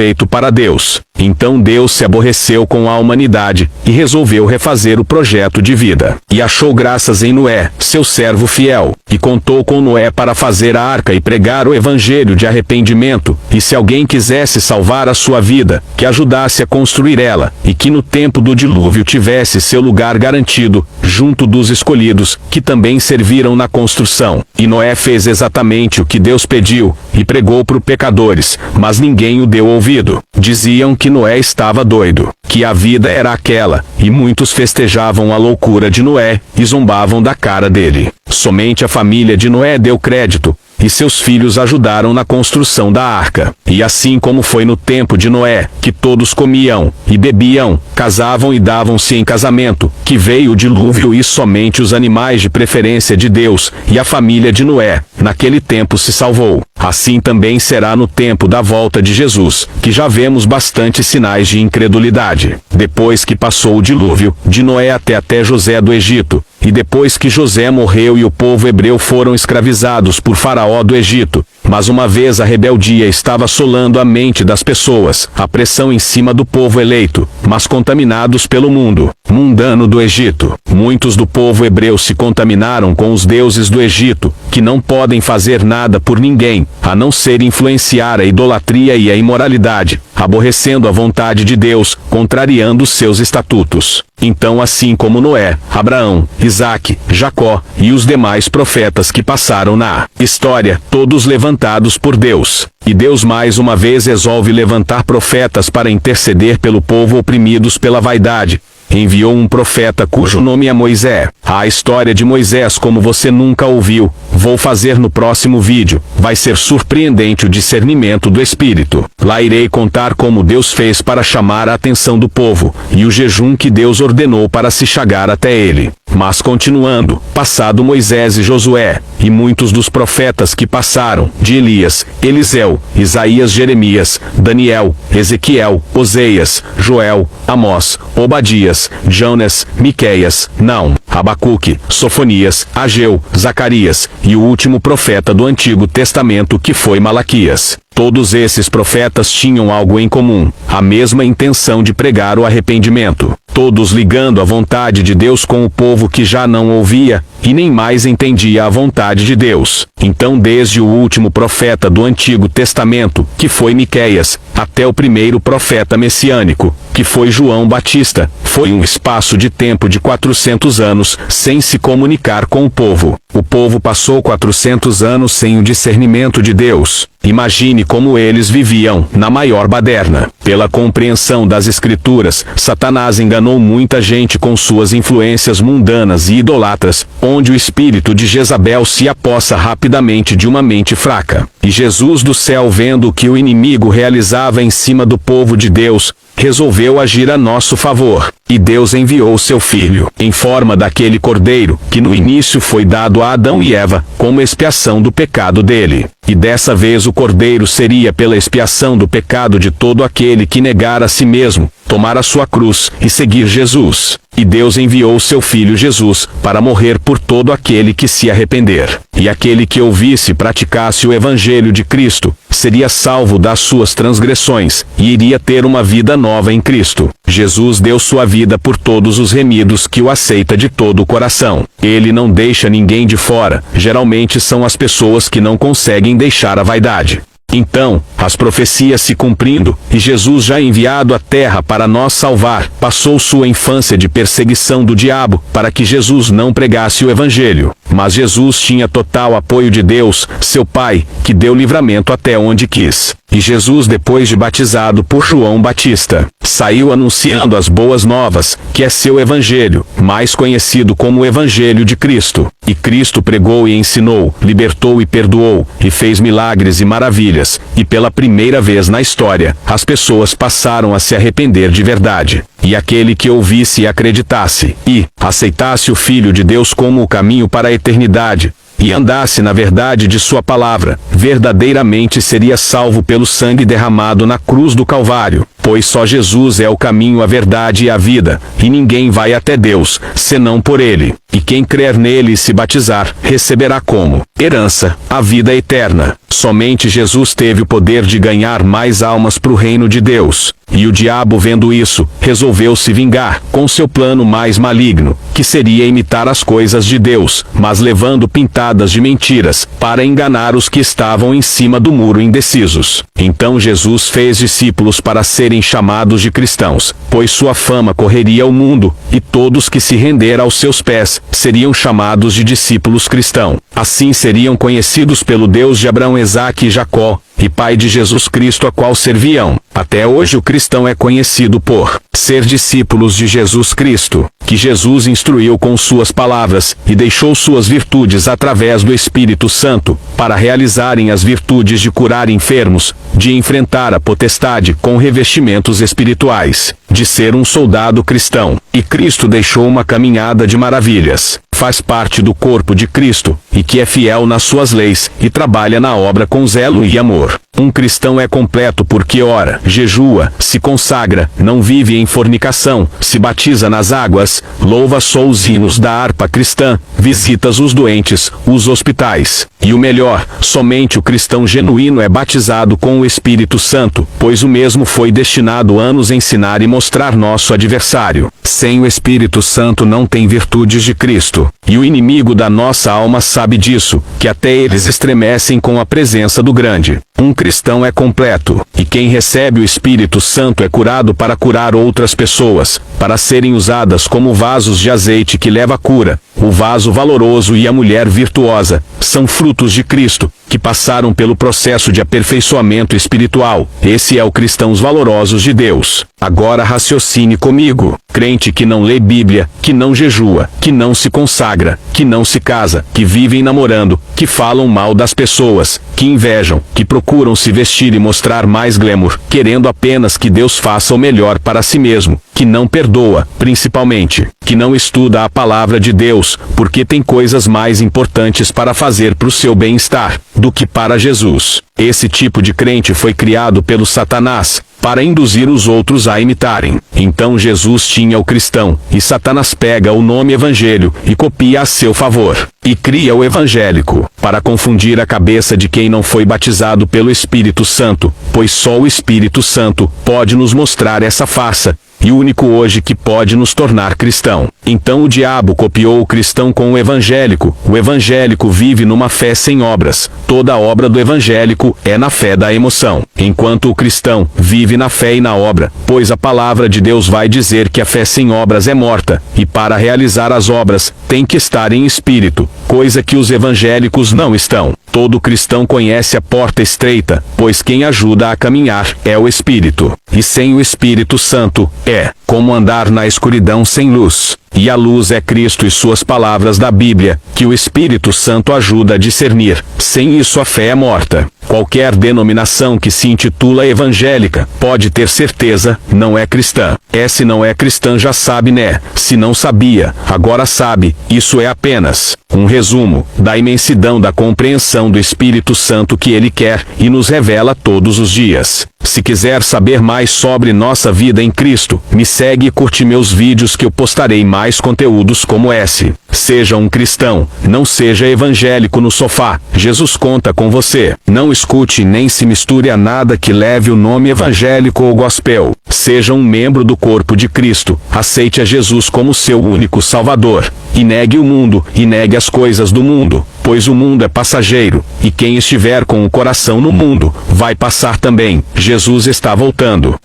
proveito para Deus. Então Deus se aborreceu com a humanidade e resolveu refazer o projeto de vida. E achou graças em Noé, seu servo fiel, e contou com Noé para fazer a arca e pregar o evangelho de arrependimento, e se alguém quisesse salvar a sua vida, que ajudasse a construir ela, e que no tempo do dilúvio tivesse seu lugar garantido, junto dos escolhidos, que também serviram na construção. E Noé fez exatamente o que Deus pediu, e pregou para os pecadores, mas ninguém o deu ouvido. Diziam que Noé estava doido, que a vida era aquela, e muitos festejavam a loucura de Noé, e zombavam da cara dele. Somente a família de Noé deu crédito, e seus filhos ajudaram na construção da arca. E assim como foi no tempo de Noé, que todos comiam, e bebiam, casavam e davam-se em casamento, que veio o dilúvio e somente os animais de preferência de Deus, e a família de Noé, naquele tempo se salvou. Assim também será no tempo da volta de Jesus, que já vemos bastante sinais de incredulidade. Depois que passou o dilúvio, de Noé até José do Egito, e depois que José morreu e o povo hebreu foram escravizados por Faraó do Egito, mas uma vez a rebeldia estava assolando a mente das pessoas, a pressão em cima do povo eleito, mas contaminados pelo mundo mundano do Egito. Muitos do povo hebreu se contaminaram com os deuses do Egito, que não podem fazer nada por ninguém, a não ser influenciar a idolatria e a imoralidade, aborrecendo a vontade de Deus, contrariando os seus estatutos. Então, assim como Noé, Abraão, Isaque, Jacó e os demais profetas que passaram na história, todos levantados por Deus. E Deus mais uma vez resolve levantar profetas para interceder pelo povo oprimidos pela vaidade. Enviou um profeta cujo nome é Moisés. A história de Moisés como você nunca ouviu, vou fazer no próximo vídeo. Vai ser surpreendente o discernimento do Espírito. Lá irei contar como Deus fez para chamar a atenção do povo, e o jejum que Deus ordenou para se chegar até ele. Mas continuando, passado Moisés e Josué, e muitos dos profetas que passaram, de Elias, Eliseu, Isaías, Jeremias, Daniel, Ezequiel, Oseias, Joel, Amós, Obadias, Jonas, Miqueias, Naum, Abacuque, Sofonias, Ageu, Zacarias, e o último profeta do Antigo Testamento que foi Malaquias. Todos esses profetas tinham algo em comum, a mesma intenção de pregar o arrependimento, todos ligando a vontade de Deus com o povo que já não ouvia, e nem mais entendia a vontade de Deus. Então desde o último profeta do Antigo Testamento, que foi Miqueias, até o primeiro profeta messiânico, que foi João Batista, foi um espaço de tempo de 400 anos, sem se comunicar com o povo. O povo passou 400 anos sem o discernimento de Deus. Imagine como eles viviam, na maior baderna. Pela compreensão das Escrituras, Satanás enganou muita gente com suas influências mundanas e idolatras, onde o espírito de Jezabel se apossa rapidamente de uma mente fraca. E Jesus do céu, vendo o que o inimigo realizava em cima do povo de Deus, resolveu agir a nosso favor. E Deus enviou seu Filho, em forma daquele cordeiro, que no início foi dado a Adão e Eva, como expiação do pecado dele. E dessa vez o cordeiro seria pela expiação do pecado de todo aquele que negar a si mesmo, tomar a sua cruz, e seguir Jesus. E Deus enviou seu Filho Jesus, para morrer por todo aquele que se arrepender. E aquele que ouvisse e praticasse o Evangelho de Cristo, seria salvo das suas transgressões, e iria ter uma vida nova em Cristo. Jesus deu sua vida por todos os remidos que o aceita de todo o coração. Ele não deixa ninguém de fora, geralmente são as pessoas que não conseguem deixar a vaidade. Então, as profecias se cumprindo, e Jesus já enviado à terra para nos salvar, passou sua infância de perseguição do diabo, para que Jesus não pregasse o Evangelho. Mas Jesus tinha total apoio de Deus, seu Pai, que deu livramento até onde quis. E Jesus, depois de batizado por João Batista, saiu anunciando as boas novas, que é seu Evangelho, mais conhecido como o Evangelho de Cristo. E Cristo pregou e ensinou, libertou e perdoou, e fez milagres e maravilhas, e pela primeira vez na história, as pessoas passaram a se arrepender de verdade. E aquele que ouvisse e acreditasse, e aceitasse o Filho de Deus como o caminho para a eternidade, e andasse na verdade de sua palavra, verdadeiramente seria salvo pelo sangue derramado na cruz do Calvário. pois só Jesus é o caminho, a verdade e a vida, e ninguém vai até Deus, senão por ele. E quem crer nele e se batizar, receberá como herança a vida eterna. Somente Jesus teve o poder de ganhar mais almas para o reino de Deus. E o diabo, vendo isso, resolveu se vingar, com seu plano mais maligno, que seria imitar as coisas de Deus, mas levando pintadas de mentiras, para enganar os que estavam em cima do muro indecisos. Então Jesus fez discípulos para serem chamados de cristãos, pois sua fama correria ao mundo, e todos que se renderam aos seus pés, seriam chamados de discípulos cristãos. Assim seriam conhecidos pelo Deus de Abraão, Isaque e Jacó, e Pai de Jesus Cristo, a qual serviam. Até hoje o cristão é conhecido por ser discípulos de Jesus Cristo, que Jesus instruiu com suas palavras, e deixou suas virtudes através do Espírito Santo, para realizarem as virtudes de curar enfermos, de enfrentar a potestade com revestimentos espirituais, de ser um soldado cristão. E Cristo deixou uma caminhada de maravilhas. Faz parte do corpo de Cristo, e que é fiel nas suas leis, e trabalha na obra com zelo e amor. Um cristão é completo porque ora, jejua, se consagra, não vive em fornicação, se batiza nas águas, louva só os hinos da harpa cristã, visita os doentes, os hospitais. E o melhor, somente o cristão genuíno é batizado com o Espírito Santo, pois o mesmo foi destinado a nos ensinar e mostrar nosso adversário. Sem o Espírito Santo não tem virtudes de Cristo. E o inimigo da nossa alma sabe disso, que até eles estremecem com a presença do grande. Um cristão é completo, e quem recebe o Espírito Santo é curado para curar outras pessoas, para serem usadas como vasos de azeite que leva a cura. O vaso valoroso e a mulher virtuosa são frutos de Cristo, que passaram pelo processo de aperfeiçoamento espiritual. Esse é o cristãos valorosos de Deus. Agora raciocine comigo. Crente que não lê Bíblia, que não jejua, que não se consagra, que não se casa, que vivem namorando, que falam mal das pessoas, que invejam, que procuram se vestir e mostrar mais glamour, querendo apenas que Deus faça o melhor para si mesmo, que não perdoa, principalmente, que não estuda a palavra de Deus, porque tem coisas mais importantes para fazer para o seu bem-estar, do que para Jesus. Esse tipo de crente foi criado pelo Satanás, para induzir os outros a imitarem. Então Jesus tinha o cristão, e Satanás pega o nome evangelho, e copia a seu favor, e cria o evangélico, para confundir a cabeça de quem não foi batizado pelo Espírito Santo, pois só o Espírito Santo pode nos mostrar essa farsa, e o único hoje que pode nos tornar cristão. Então o diabo copiou o cristão com o evangélico. O evangélico vive numa fé sem obras. Toda a obra do evangélico é na fé da emoção, enquanto o cristão vive na fé e na obra, pois a palavra de Deus vai dizer que a fé sem obras é morta, e para realizar as obras, tem que estar em espírito, coisa que os evangélicos não estão. Todo cristão conhece a porta estreita, pois quem ajuda a caminhar é o Espírito. E sem o Espírito Santo, é como andar na escuridão sem luz. E a luz é Cristo e suas palavras da Bíblia, que o Espírito Santo ajuda a discernir. Sem isso a fé é morta. Qualquer denominação que se intitula evangélica, pode ter certeza, não é cristã. Se não é cristã já sabe, né? Se não sabia, agora sabe. Isso é apenas um resumo da imensidão da compreensão do Espírito Santo que ele quer e nos revela todos os dias. Se quiser saber mais sobre nossa vida em Cristo, me segue e curte meus vídeos que eu postarei mais conteúdos como esse. Seja um cristão, não seja evangélico no sofá. Jesus conta com você. Não escute nem se misture a nada que leve o nome evangélico ou gospel. Seja um membro do corpo de Cristo. Aceite a Jesus como seu único Salvador. E negue o mundo, e negue as coisas do mundo, pois o mundo é passageiro, e quem estiver com o coração no mundo, vai passar também. Jesus está voltando.